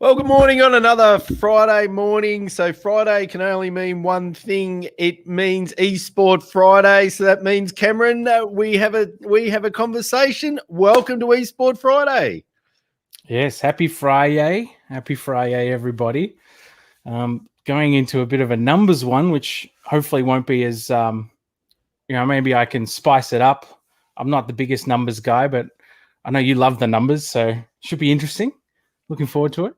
Well, good morning on another Friday morning. So Friday can only mean one thing. It means Esport Friday. So that means, Cameron, we have a conversation. Welcome to Esport Friday. Yes, happy Friday. Happy Friday, everybody. Going into a bit of a numbers one, which hopefully won't be as, maybe I can spice it up. I'm not the biggest numbers guy, but I know you love the numbers, so should be interesting. Looking forward to it.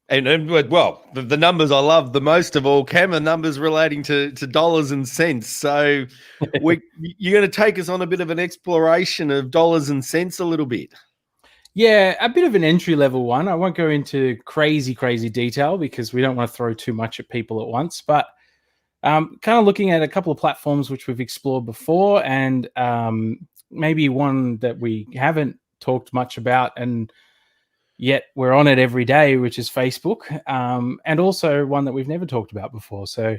And well, the numbers I love the most of all, Cam, are numbers relating to dollars and cents. So you're going to take us on a bit of an exploration of dollars and cents a little bit. Yeah, a bit of an entry level one. I won't go into crazy detail because we don't want to throw too much at people at once, but kind of looking at a couple of platforms which we've explored before and maybe one that we haven't talked much about and yet we're on it every day, which is Facebook, and also one that we've never talked about before. So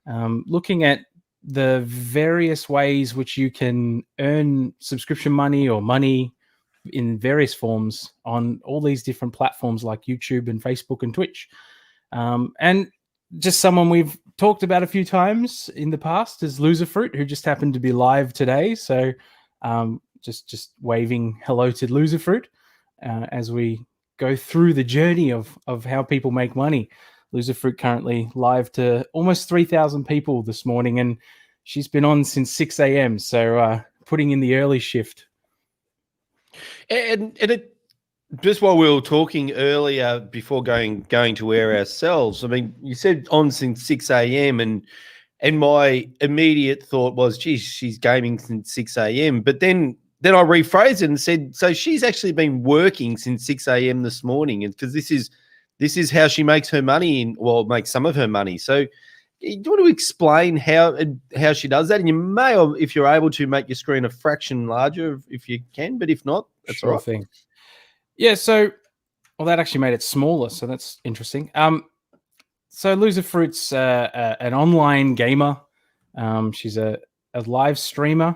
looking at the various ways which you can earn subscription money or money in various forms on all these different platforms like YouTube and Facebook and Twitch. And just someone we've talked about a few times in the past is Loserfruit, who just happened to be live today. So just waving hello to Loserfruit as we go through the journey of how people make money. Loserfruit currently live to almost 3,000 people this morning, and she's been on since 6 a.m. So putting in the early shift. And it, just while we were talking earlier before going to air ourselves, I mean, you said on since 6 a.m. and my immediate thought was, geez, she's gaming since 6 a.m. But then I rephrased it and said, so she's actually been working since 6 a.m. this morning, and because this is how she makes her money makes some of her money. So do you want to explain how she does that? And you may, or if you're able to, make your screen a fraction larger if you can, but if not, that's sure all right. Thing. Yeah, so that actually made it smaller, so that's interesting. So Loserfruit's an online gamer. She's a live streamer.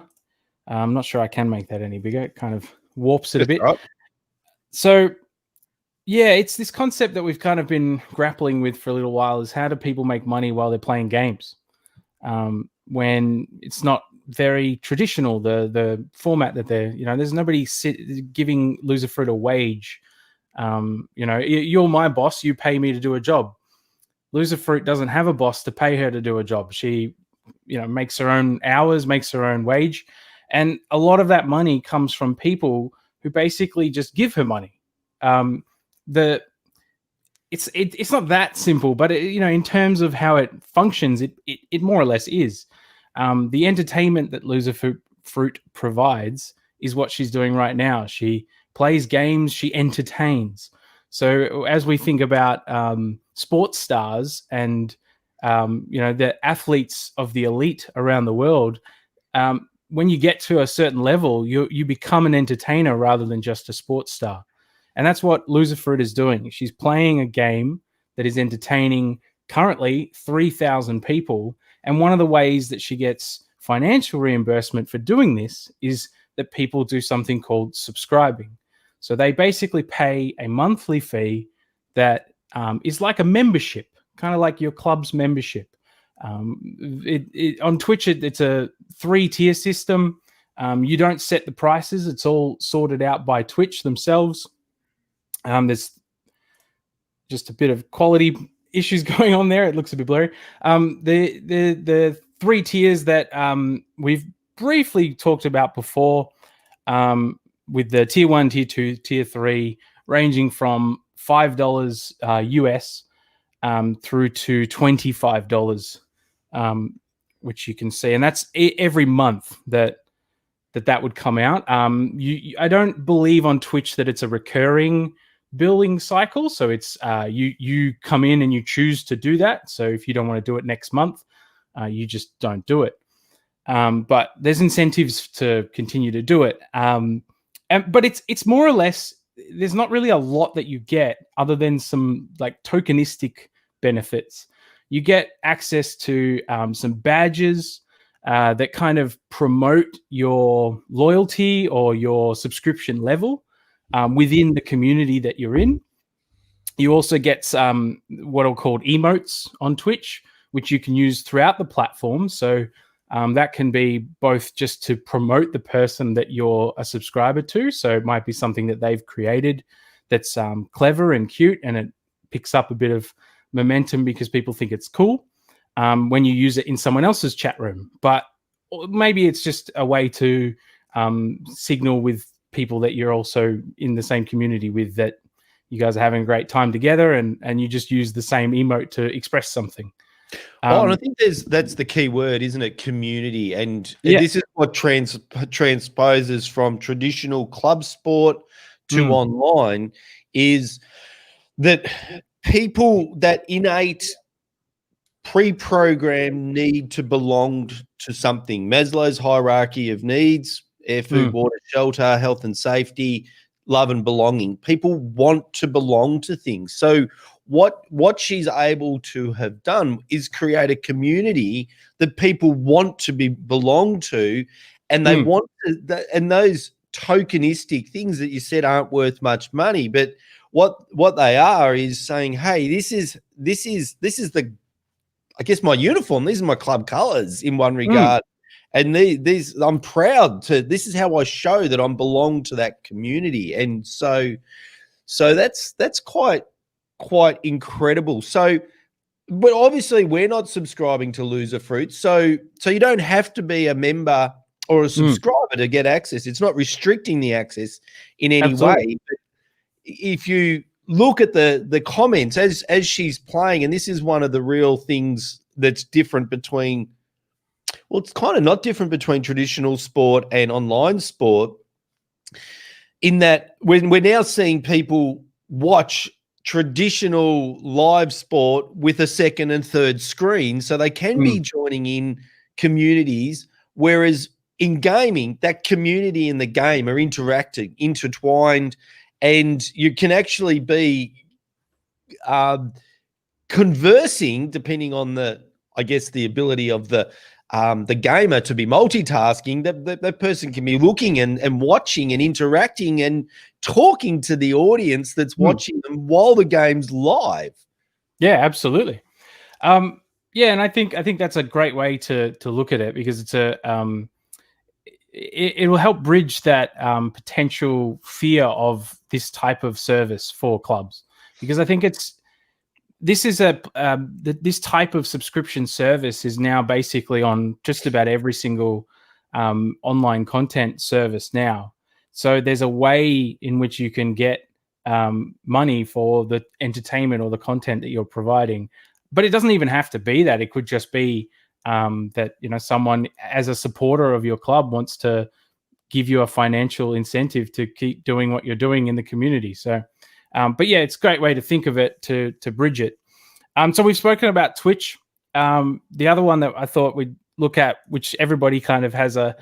I'm not sure I can make that any bigger. It kind of warps it a bit. Right. So yeah, it's this concept that we've kind of been grappling with for a little while, is how do people make money while they're playing games? When it's not very traditional, the format that they're, there's nobody giving Loserfruit a wage. You're my boss, you pay me to do a job. Loserfruit doesn't have a boss to pay her to do a job. She, makes her own hours, makes her own wage. And a lot of that money comes from people who basically just give her money. It's not that simple, but in terms of how it functions, it more or less is. The entertainment that Loserfruit provides is what she's doing right now. She plays games, she entertains. So as we think about sports stars and the athletes of the elite around the world, when you get to a certain level, you become an entertainer rather than just a sports star. And that's what Loserfruit is doing. She's playing a game that is entertaining currently 3,000 people. And one of the ways that she gets financial reimbursement for doing this is that people do something called subscribing. So they basically pay a monthly fee that is like a membership, kind of like your club's membership. On Twitch, it's a 3-tier system. You don't set the prices. It's all sorted out by Twitch themselves. There's just a bit of quality issues going on there. It looks a bit blurry. The 3 tiers that we've briefly talked about before, with the tier 1, tier 2, tier 3, ranging from $5 US through to $25, which you can see, and that's every month that would come out. I don't believe on Twitch that it's a recurring billing cycle, so it's you come in and you choose to do that. So if you don't want to do it next month, you just don't do it. But there's incentives to continue to do it. But it's more or less, there's not really a lot that you get other than some like tokenistic benefits. You get access to some badges that kind of promote your loyalty or your subscription level within the community that you're in. You also get what are called emotes on Twitch, which you can use throughout the platform. So that can be both just to promote the person that you're a subscriber to. So it might be something that they've created that's clever and cute, and it picks up a bit of momentum because people think it's cool when you use it in someone else's chat room. But maybe it's just a way to signal with people that you're also in the same community with, that you guys are having a great time together, and you just use the same emote to express something. And I think that's the key word, isn't it? Community. And Yeah. this is what transposes from traditional club sport to online, is that people, that innate pre-programmed need to belong to something. Maslow's hierarchy of needs: air, food, water, shelter, health and safety, love and belonging. People want to belong to things. So what she's able to have done is create a community that people want to belong to, and they want to, and those tokenistic things that you said aren't worth much money, but what they are is saying, hey, this is the, I guess, my uniform. These are my club colors in one regard. And these, I'm proud to, this is how I show that I'm belong to that community. And so that's quite incredible. So, but obviously we're not subscribing to Loser Fruit. So you don't have to be a member or a subscriber to get access. It's not restricting the access in any way. But if you look at the comments as she's playing, and this is one of the real things that's different between, well, it's kind of not different between traditional sport and online sport, in that when we're now seeing people watch traditional live sport with a second and third screen, so they can be joining in communities, whereas in gaming, that community and the game are intertwined, and you can actually be conversing, depending on the, I guess, the ability of the gamer to be multitasking. That person can be looking and watching and interacting and talking to the audience that's watching them while the game's live. Yeah, absolutely. Yeah, and I think that's a great way to look at it, because it's it will help bridge that potential fear of this type of service for clubs, because I think this type of subscription service is now basically on just about every single online content service now. So there's a way in which you can get money for the entertainment or the content that you're providing, but it doesn't even have to be that. It could just be that, you know, someone as a supporter of your club wants to give you a financial incentive to keep doing what you're doing in the community. So, but yeah, it's a great way to think of it, to bridge it. So we've spoken about Twitch. The other one that I thought we'd look at, which everybody kind of has a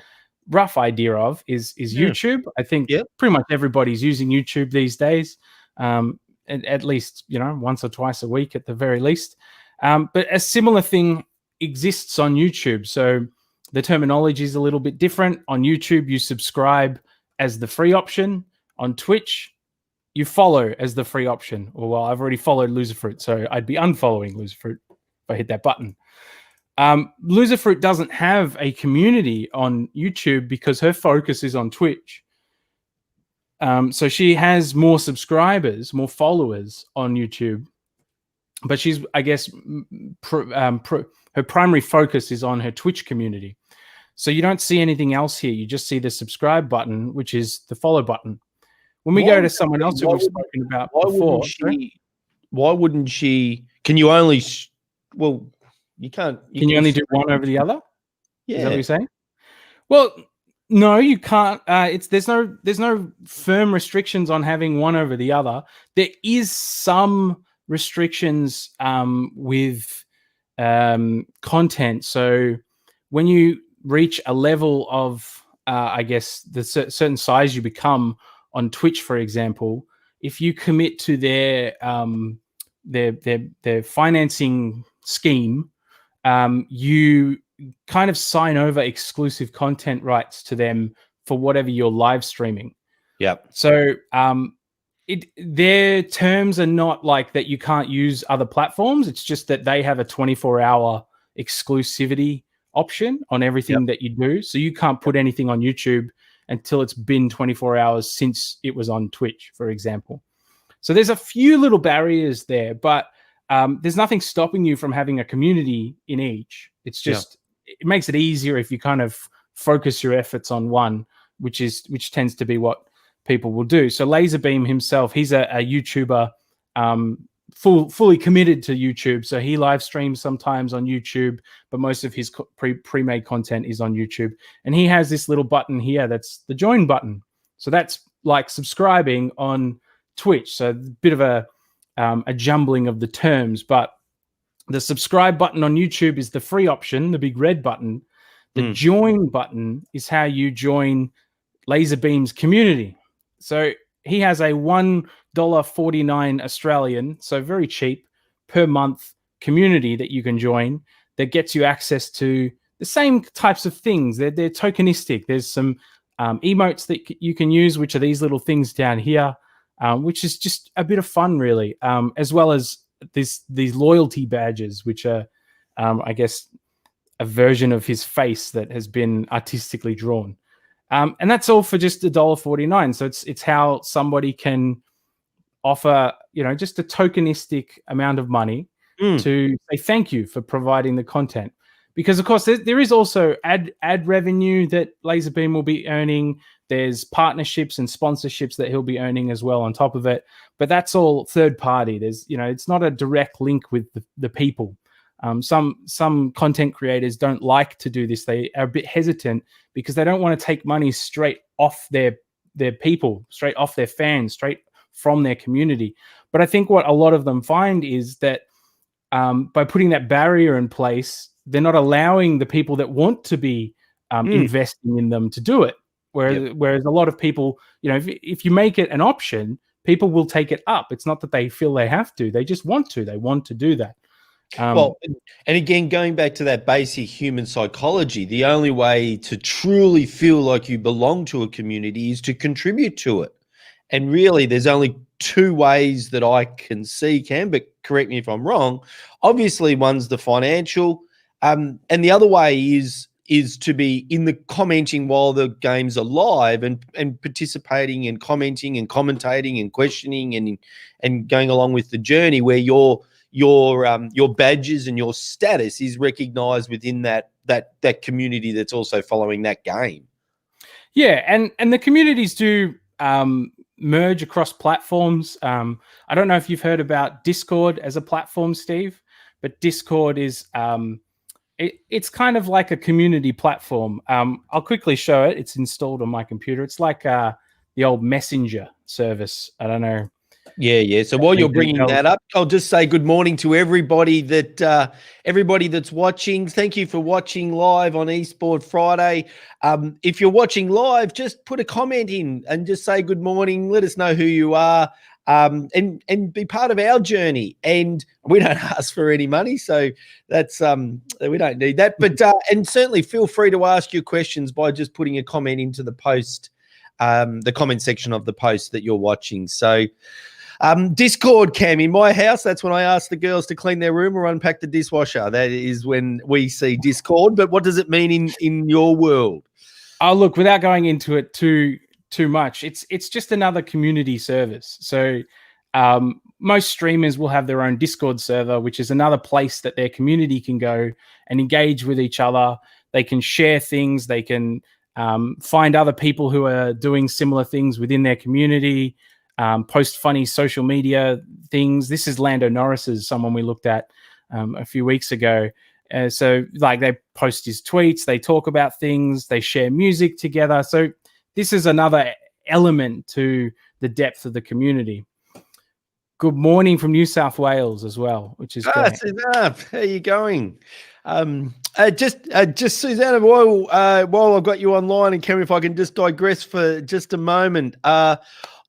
rough idea of, is YouTube. I think pretty much everybody's using YouTube these days, at least, you know, once or twice a week at the very least. But a similar thing exists on YouTube. So the terminology is a little bit different. On YouTube, you subscribe as the free option. On Twitch, you follow as the free option. Or, well, I've already followed Loserfruit, so I'd be unfollowing Loserfruit if I hit that button. Loserfruit doesn't have a community on YouTube because her focus is on Twitch. So she has more subscribers, more followers on YouTube, but she's, I guess, her primary focus is on her Twitch community. So you don't see anything else here. You just see the subscribe button, which is the follow button. When we go to someone else who we've spoken about before, why wouldn't she? Can you only? Well, you can't. Can you only do one over the other? Yeah. Is that what you're saying? Well, no, you can't. There's no firm restrictions on having one over the other. There is some restrictions with content. So when you reach a level of, I guess, the certain size you become on Twitch, for example, if you commit to their financing scheme, you kind of sign over exclusive content rights to them for whatever you're live streaming. Yeah. So Their terms are not like that you can't use other platforms. It's just that they have a 24-hour exclusivity option on everything that you do. So you can't put anything on YouTube until it's been 24 hours since it was on Twitch, for example. So there's a few little barriers there, but there's nothing stopping you from having a community in each. It's just, it makes it easier if you kind of focus your efforts on one, which tends to be what people will do. So Laserbeam himself, he's a YouTuber, fully committed to YouTube. So he live streams sometimes on YouTube, but most of his pre-made content is on YouTube. And he has this little button here that's the join button. So that's like subscribing on Twitch. So a bit of a jumbling of the terms, but the subscribe button on YouTube is the free option, the big red button. The join button is how you join Laserbeam's community. So he has a $1.49 Australian, so very cheap per month community that you can join that gets you access to the same types of things. They're tokenistic. There's some emotes that you can use, which are these little things down here, which is just a bit of fun, really, as well as these loyalty badges, which are, I guess, a version of his face that has been artistically drawn. And that's all for just $1.49. So it's how somebody can offer, just a tokenistic amount of money to say thank you for providing the content. Because, of course, there is also ad revenue that Laserbeam will be earning. There's partnerships and sponsorships that he'll be earning as well on top of it. But that's all third party. There's, it's not a direct link with the people. Some content creators don't like to do this. They are a bit hesitant because they don't want to take money straight off their people, straight off their fans, straight from their community. But I think what a lot of them find is that by putting that barrier in place, they're not allowing the people that want to be investing in them to do it. Whereas a lot of people, if you make it an option, people will take it up. It's not that they feel they have to. They just want to. They want to do that. Well, and again, going back to that basic human psychology, the only way to truly feel like you belong to a community is to contribute to it. And really, there's only two ways that I can see, Cam, but correct me if I'm wrong. Obviously, one's the financial, and the other way is to be in the commenting while the games are live and participating and commenting and commentating and questioning and going along with the journey where your badges and your status is recognized within that community that's also following that game. Yeah, and the communities do merge across platforms. I don't know if you've heard about Discord as a platform, Steve, but Discord is it's kind of like a community platform. I'll quickly show it. It's installed on my computer. It's like the old Messenger service. I don't know. Yeah. So while you're bringing that up, I'll just say good morning to everybody that's watching. Thank you for watching live on Esport Friday. If you're watching live, just put a comment in and just say good morning. Let us know who you are, and be part of our journey. And we don't ask for any money, so that's we don't need that. But and certainly feel free to ask your questions by just putting a comment into the post, the comment section of the post that you're watching. So. Discord, Cam, in my house, that's when I ask the girls to clean their room or unpack the dishwasher. That is when we see Discord. But what does it mean in your world? Oh, look, without going into it too much, it's just another community service. So most streamers will have their own Discord server, which is another place that their community can go and engage with each other. They can share things. They can find other people who are doing similar things within their community. Post funny social media things. This is Lando Norris's, someone we looked at a few weeks ago. So like they post his tweets, they talk about things, they share music together. So this is another element to the depth of the community. Good morning from New South Wales as well, which is great. Susanna, how are you going? Just Susanna, while I've got you online, and Cameron, if I can just digress for just a moment.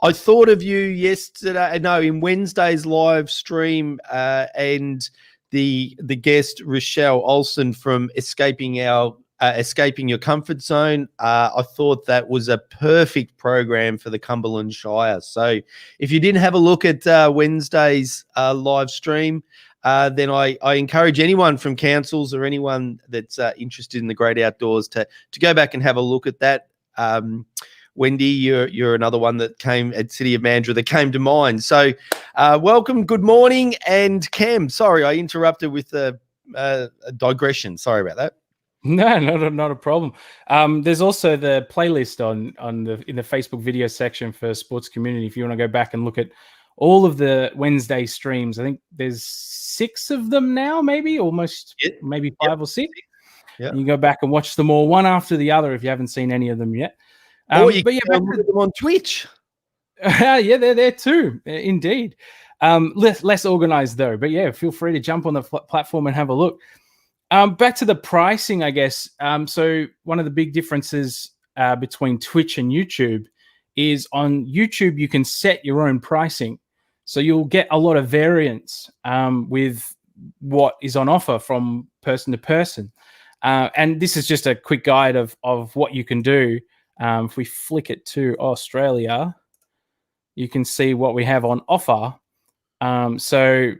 I thought of you in Wednesday's live stream, and the guest Rochelle Olsen from Escaping Our Escaping Your Comfort Zone. I thought that was a perfect program for the Cumberland Shire. So if you didn't have a look at Wednesday's live stream, then I encourage anyone from councils or anyone that's interested in the great outdoors to go back and have a look at that. Wendy, you're another one that came at City of Mandurah that came to mind. So welcome, good morning. And Cam, sorry, I interrupted with a digression. Sorry about that. No, not a problem. There's also the playlist in the Facebook video section for sports community. If you want to go back and look at all of the Wednesday streams, I think there's 6 of them now, maybe maybe 5 or 6. Yeah, you can go back and watch them all one after the other if you haven't seen any of them yet. Or you can look at them on Twitch. Yeah, they're there too, indeed. Less organized though, but yeah, feel free to jump on the platform and have a look. Back to the pricing, I guess. So one of the big differences between Twitch and YouTube is on YouTube, you can set your own pricing. So you'll get a lot of variance with what is on offer from person to person. And this is just a quick guide of what you can do. If we flick it to Australia, you can see what we have on offer. So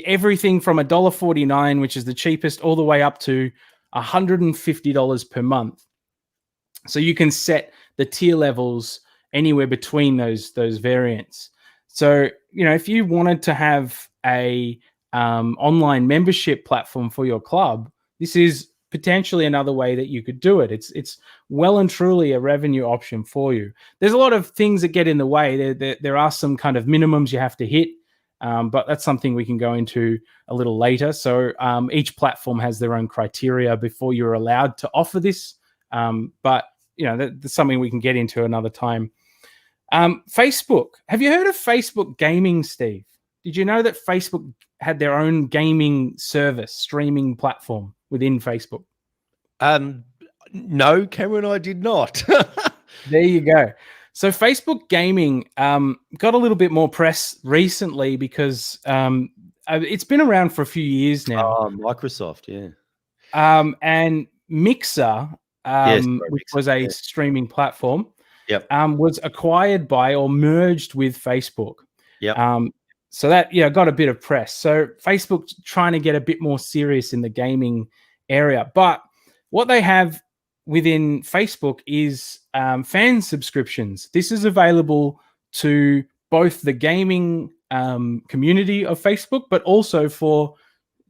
everything from $1.49, which is the cheapest, all the way up to $150 per month. So you can set the tier levels anywhere between those variants. So, if you wanted to have a online membership platform for your club, this is potentially another way that you could do it. It's well and truly a revenue option for you. There's a lot of things that get in the way. There are some kind of minimums you have to hit, but that's something we can go into a little later. So each platform has their own criteria before you're allowed to offer this. But that's something we can get into another time. Facebook. Have you heard of Facebook Gaming, Steve? Did you know that Facebook had their own gaming service, streaming platform within Facebook? No, Cameron, I did not. There you go. So Facebook Gaming got a little bit more press recently because it's been around for a few years now. Oh, Microsoft, yeah. And Mixer, which was a streaming platform, was acquired by or merged with Facebook. So that got a bit of press. So Facebook's trying to get a bit more serious in the gaming area. But what they have within Facebook is fan subscriptions. This is available to both the gaming community of Facebook, but also for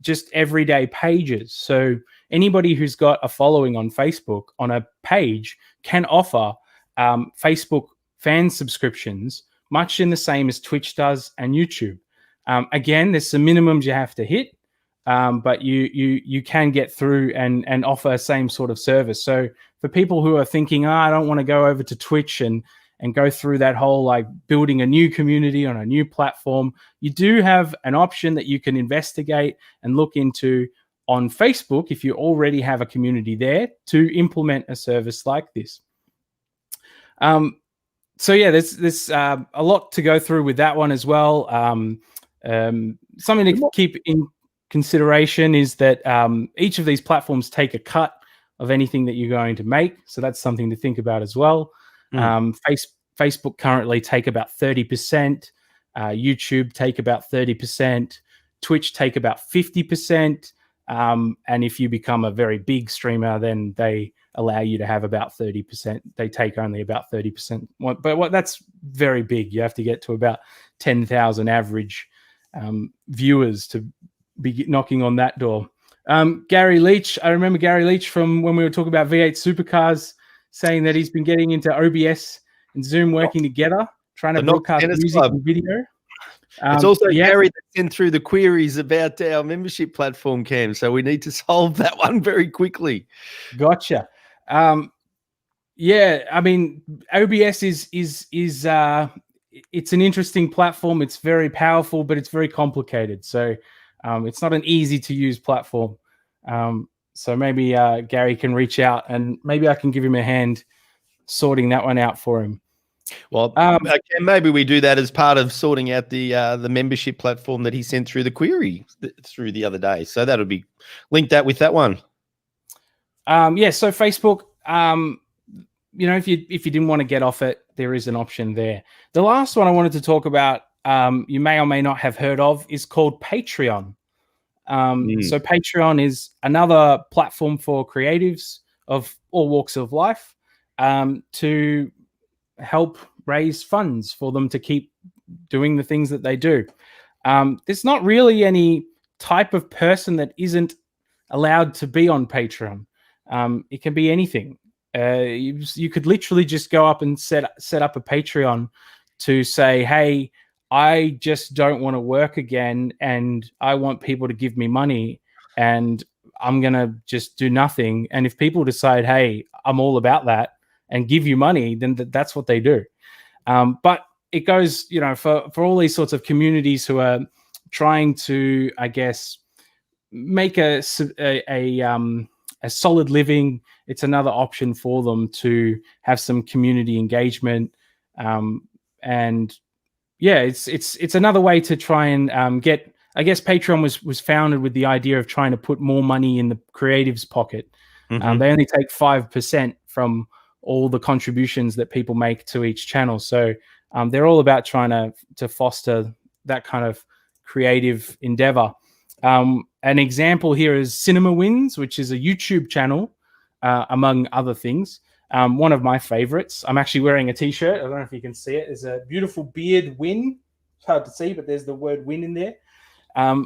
just everyday pages. So anybody who's got a following on Facebook on a page can offer Facebook fan subscriptions, much in the same as Twitch does and YouTube. Again, there's some minimums you have to hit, but you can get through and offer same sort of service. So for people who are thinking, I don't want to go over to Twitch and go through that whole like building a new community on a new platform, you do have an option that you can investigate and look into on Facebook if you already have a community there to implement a service like this. So yeah, there's a lot to go through with that one as well. Something to keep in consideration is that each of these platforms take a cut of anything that you're going to make. So that's something to think about as well. Facebook currently take about 30%. YouTube take about 30%. Twitch take about 50%. And if you become a very big streamer, then they allow you to have about 30%. They take only about 30%. But that's very big. You have to get to about 10,000 average viewers to be knocking on that door. Gary Leach, I remember Gary Leach from when we were talking about V8 supercars, saying that he's been getting into OBS and Zoom working together, trying to broadcast music and video. It's also Gary that sent through the queries about our membership platform, Cam. So we need to solve that one very quickly. Gotcha. Yeah, I mean, OBS is it's an interesting platform. It's very powerful, but it's very complicated. So it's not an easy to use platform. So maybe Gary can reach out and maybe I can give him a hand sorting that one out for him. Well, maybe we do that as part of sorting out the membership platform that he sent through the query through the other day. So that'll be linked that with that one. So Facebook, if you didn't want to get off it, there is an option there. The last one I wanted to talk about, you may or may not have heard of, is called Patreon. So Patreon is another platform for creatives of all walks of life to help raise funds for them to keep doing the things that they do. There's not really any type of person that isn't allowed to be on Patreon. It can be anything. You could literally just go up and set up a Patreon to say, hey, I just don't want to work again and I want people to give me money and I'm going to just do nothing. And if people decide, hey, I'm all about that and give you money, then that's what they do. But it goes, for all these sorts of communities who are trying to, I guess, make a solid living. It's another option for them to have some community engagement. And yeah, it's another way to try and get, I guess Patreon was founded with the idea of trying to put more money in the creative's pocket. Mm-hmm. They only take 5% from all the contributions that people make to each channel. So they're all about trying to foster that kind of creative endeavor. An example here is Cinema Wins, which is a YouTube channel, among other things. One of my favorites. I'm actually wearing a t-shirt. I don't know if you can see it. There's a beautiful beard win. It's hard to see, but there's the word win in there,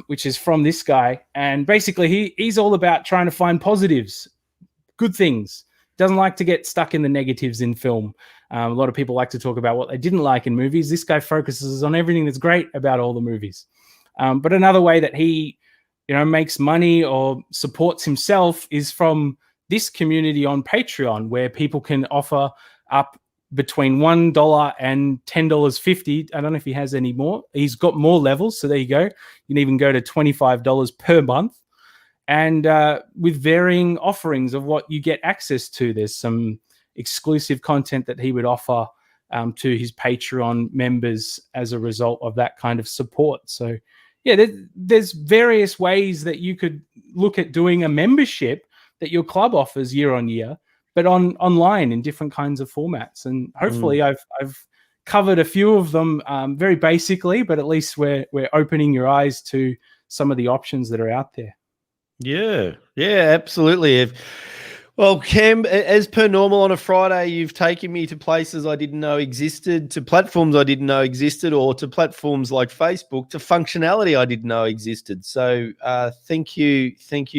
which is from this guy. And basically he's all about trying to find positives, good things. Doesn't like to get stuck in the negatives in film. A lot of people like to talk about what they didn't like in movies. This guy focuses on everything that's great about all the movies. But another way that he, makes money or supports himself is from this community on Patreon, where people can offer up between $1 and $10.50. I don't know if he has any more. He's got more levels, so there you go. You can even go to $25 per month, and with varying offerings of what you get access to. There's some exclusive content that he would offer to his Patreon members as a result of that kind of support. So yeah, there's various ways that you could look at doing a membership that your club offers year on year, but online in different kinds of formats. And hopefully I've covered a few of them very basically, but at least we're opening your eyes to some of the options that are out there. Yeah, absolutely. Well, Cam, as per normal on a Friday, you've taken me to places I didn't know existed, to platforms I didn't know existed, or to platforms like Facebook, to functionality I didn't know existed. So thank you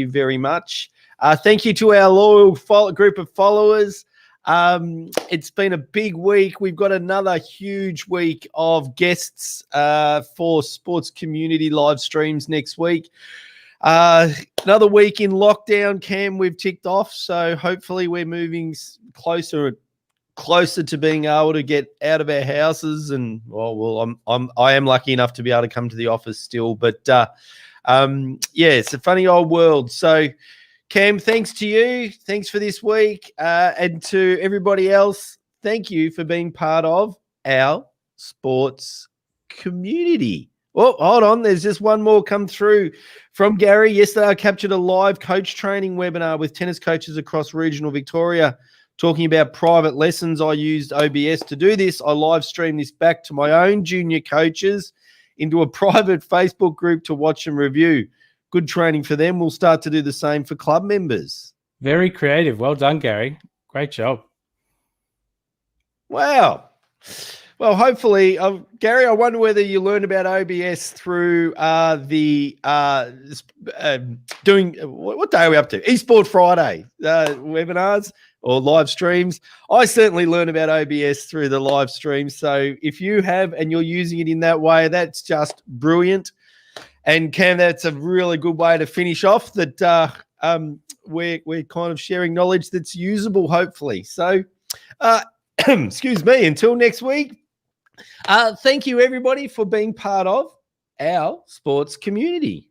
very much. Thank you to our loyal group of followers. It's been a big week. We've got another huge week of guests for sports community live streams next week. Another week in lockdown, Cam, we've ticked off. So hopefully we're moving closer to being able to get out of our houses. And I am lucky enough to be able to come to the office still. But it's a funny old world. So Cam, thanks to you. Thanks for this week. And to everybody else, thank you for being part of our sports community. Oh, hold on. There's just one more come through from Gary. Yesterday, I captured a live coach training webinar with tennis coaches across regional Victoria talking about private lessons. I used OBS to do this. I live streamed this back to my own junior coaches into a private Facebook group to watch and review. Good training for them. We'll start to do the same for club members. Very creative. Well done, Gary. Great job. Wow. Well, hopefully, Gary, I wonder whether you learned about OBS through doing, what day are we up to? Esport Friday webinars or live streams. I certainly learned about OBS through the live stream. So if you have and you're using it in that way, that's just brilliant. And Cam, that's a really good way to finish off that we're kind of sharing knowledge that's usable, hopefully. So, excuse me, until next week. Thank you, everybody, for being part of our sports community.